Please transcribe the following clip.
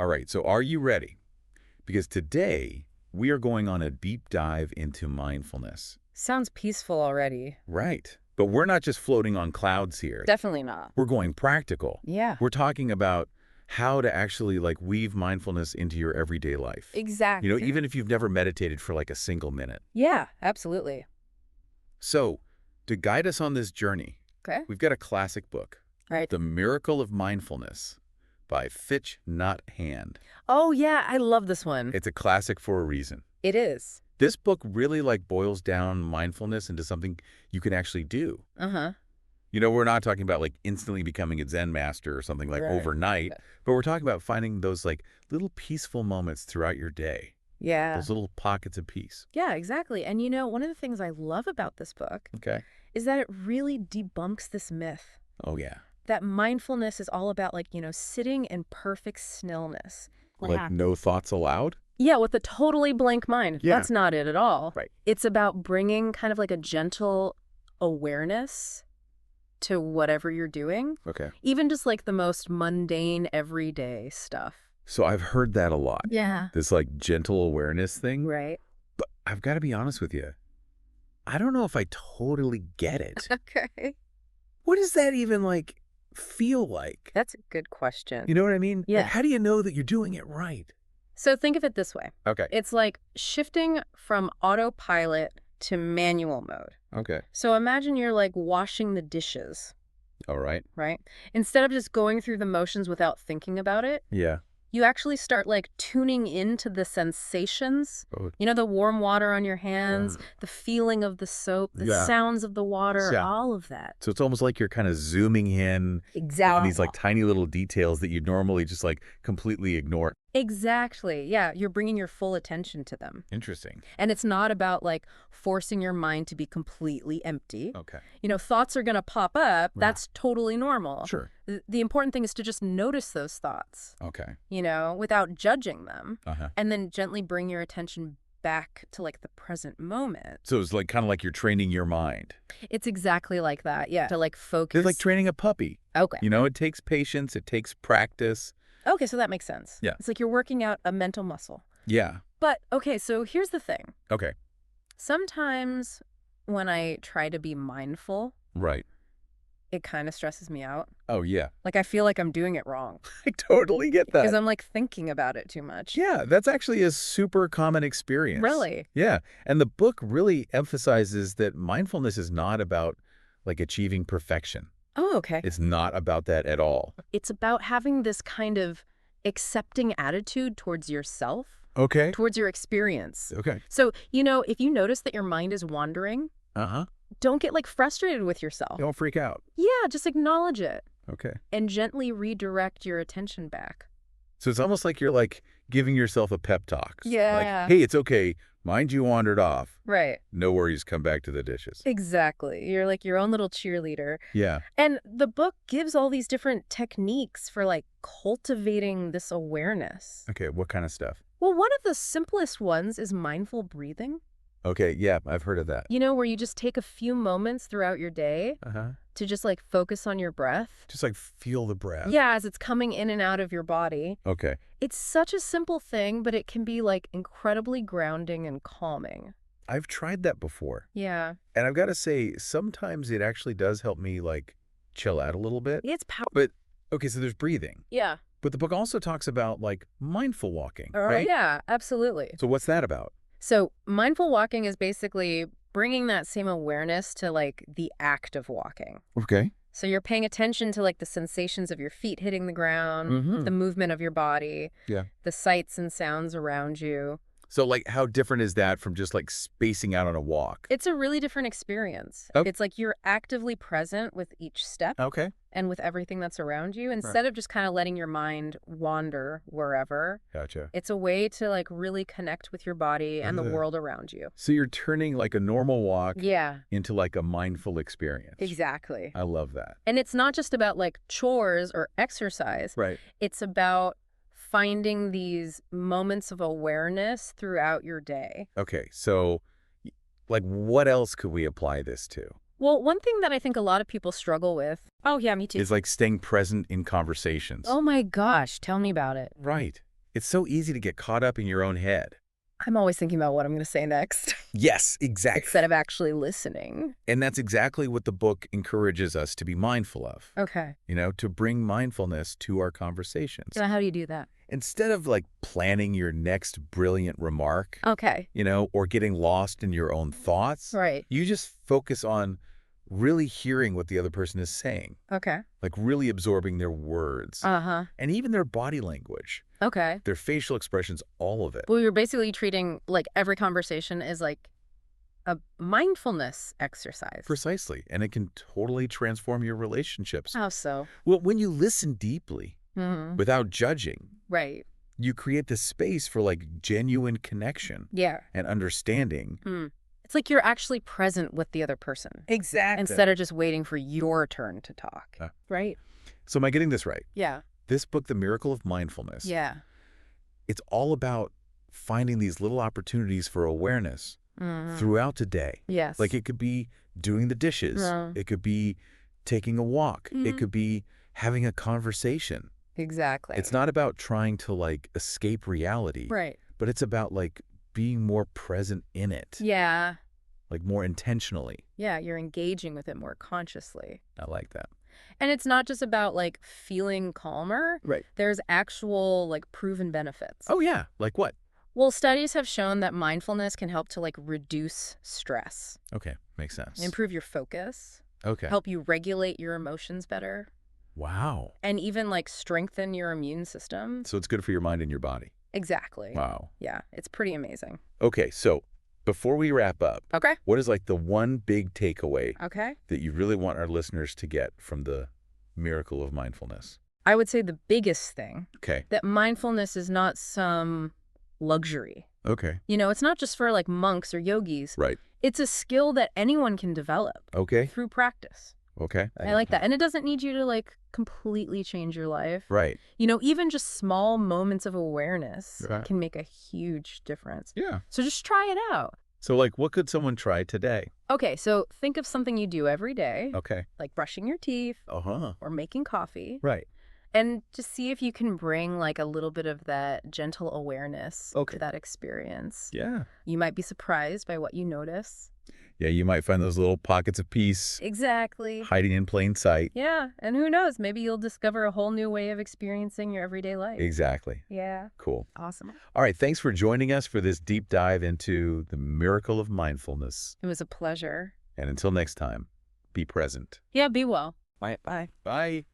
All right, so are you ready? Because today we are going on a deep dive into mindfulness. Sounds peaceful already. Right. But we're not just floating on clouds here. Definitely not. We're going practical. Yeah. We're talking about how to actually weave mindfulness into your everyday life. Exactly. You know, even if you've never meditated for a single minute. Yeah, absolutely. So, to guide us on this journey, we've got a classic book. Right. The Miracle of Mindfulness by Thich, Nhat, Hanh. Oh, yeah, I love this one. It's a classic for a reason. It is. This book really boils down mindfulness into something you can actually do. Uh-huh. You know, we're not talking about instantly becoming a Zen master or something overnight, but we're talking about finding those little peaceful moments throughout your day. Yeah. Those little pockets of peace. Yeah, exactly. And one of the things I love about this book is that it really debunks this myth. Oh, yeah. That mindfulness is all about sitting in perfect stillness. No thoughts allowed? Yeah, with a totally blank mind. Yeah. That's not it at all. Right. It's about bringing kind of a gentle awareness to whatever you're doing. Okay. Even just the most mundane, everyday stuff. So I've heard that a lot. Yeah. This gentle awareness thing. Right. But I've got to be honest with you. I don't know if I totally get it. Okay. What does that even feel like? That's a good question. You know what I mean? Yeah. How do you know that you're doing it right? So think of it this way. Okay. It's like shifting from autopilot to manual mode. Okay. So imagine you're washing the dishes. All right. Right? Instead of just going through the motions without thinking about it, Yeah. you actually start tuning into the sensations. Oh. You know, the warm water on your hands, the feeling of the soap, the sounds of the water, all of that. So it's almost like you're kind of zooming in Exactly. on these tiny little details that you normally just completely ignore. Exactly. Yeah, you're bringing your full attention to them. Interesting. And it's not about forcing your mind to be completely empty. Okay. Thoughts are going to pop up. That's totally normal. Sure. The important thing is to just notice those thoughts. Okay. Without judging them. Uh-huh. And then gently bring your attention back to the present moment. So it's kind of like you're training your mind. It's exactly like that. Yeah. To focus. It's like training a puppy. Okay. It takes patience. It takes practice. Okay, so that makes sense. Yeah. It's like you're working out a mental muscle. Yeah. But, okay, so here's the thing. Okay. Sometimes when I try to be mindful, Right. it kind of stresses me out. Oh, yeah. I feel like I'm doing it wrong. I totally get that. Because I'm thinking about it too much. Yeah, that's actually a super common experience. Really? Yeah. And the book really emphasizes that mindfulness is not about achieving perfection. Oh, okay. It's not about that at all. It's about having this kind of accepting attitude towards yourself. Okay. Towards your experience. Okay. So, if you notice that your mind is wandering, don't get frustrated with yourself. Don't freak out. Yeah, just acknowledge it. Okay. And gently redirect your attention back. So it's almost like you're giving yourself a pep talk. Yeah. Hey, it's okay. Mind you wandered off. Right. No worries. Come back to the dishes. Exactly. You're your own little cheerleader. Yeah. And the book gives all these different techniques for cultivating this awareness. Okay. What kind of stuff? Well, one of the simplest ones is mindful breathing. Okay. Yeah. I've heard of that. Where you just take a few moments throughout your day to just focus on your breath. Just feel the breath. Yeah, as it's coming in and out of your body. Okay. It's such a simple thing, but it can be incredibly grounding and calming. I've tried that before. Yeah. And I've got to say, sometimes it actually does help me chill out a little bit. It's powerful. But okay, so there's breathing. Yeah. But the book also talks about mindful walking, Oh, right? yeah, absolutely. So what's that about? So mindful walking is basically bringing that same awareness to the act of walking. Okay. So you're paying attention to the sensations of your feet hitting the ground, the movement of your body, the sights and sounds around you. So how different is that from just spacing out on a walk? It's a really different experience. Okay. It's you're actively present with each step. Okay. And with everything that's around you, instead of just kind of letting your mind wander wherever. Gotcha. It's a way to really connect with your body and the world around you. So you're turning a normal walk Yeah. into a mindful experience. Exactly. I love that. And it's not just about chores or exercise. Right. It's about finding these moments of awareness throughout your day. Okay. So what else could we apply this to? Well, one thing that I think a lot of people struggle with, oh yeah, me too, is staying present in conversations. Oh my gosh, tell me about it. Right. It's so easy to get caught up in your own head. I'm always thinking about what I'm going to say next. Yes, exactly. Instead of actually listening. And that's exactly what the book encourages us to be mindful of. Okay. To bring mindfulness to our conversations. So how do you do that? Instead of like planning your next brilliant remark, okay, or getting lost in your own thoughts, right, you just focus on really hearing what the other person is saying. Okay. Like really absorbing their words. Uh-huh. And even their body language. Okay. Their facial expressions, all of it. Well, you're basically treating like every conversation as like a mindfulness exercise. Precisely. And it can totally transform your relationships. How so? Well, when you listen deeply, without judging, right, you create the space for like genuine connection. Yeah. And understanding. It's like you're actually present with the other person. Exactly. Instead of just waiting for your turn to talk. Right? So am I getting this right? Yeah. This book, The Miracle of Mindfulness. Yeah. It's all about finding these little opportunities for awareness throughout the day. Yes. Like it could be doing the dishes. It could be taking a walk. It could be having a conversation. Exactly. It's not about trying to like escape reality. Right. But it's about like being more present in it. Yeah. Like more intentionally. Yeah, you're engaging with it more consciously. I like that. And it's not just about like feeling calmer. Right. There's actual like proven benefits. Oh yeah, like what? Well, studies have shown that mindfulness can help to like reduce stress. Okay, makes sense. Improve your focus. Okay. Help you regulate your emotions better. Wow. And even like strengthen your immune system. So it's good for your mind and your body. Exactly. Wow. Yeah, it's pretty amazing. Okay, so before we wrap up, Okay. what is like the one big takeaway Okay. that you really want our listeners to get from the Miracle of Mindfulness? I would say the biggest thing, Okay. that mindfulness is not some luxury. Okay. It's not just for like monks or yogis. Right. It's a skill that anyone can develop. Okay. Through practice. Okay. I like that. And it doesn't need you to like completely change your life. Right. Even just small moments of awareness can make a huge difference. Yeah. So just try it out. So like what could someone try today? Okay, so think of something you do every day. Okay. Like brushing your teeth. Uh-huh. Or making coffee. Right. And just see if you can bring like a little bit of that gentle awareness to that experience. Yeah. You might be surprised by what you notice. Yeah, you might find those little pockets of peace. Exactly. Hiding in plain sight. Yeah, and who knows, maybe you'll discover a whole new way of experiencing your everyday life. Exactly. Yeah. Cool. Awesome. All right, thanks for joining us for this deep dive into the Miracle of Mindfulness. It was a pleasure. And until next time, be present. Yeah, be well. Bye. Bye. Bye.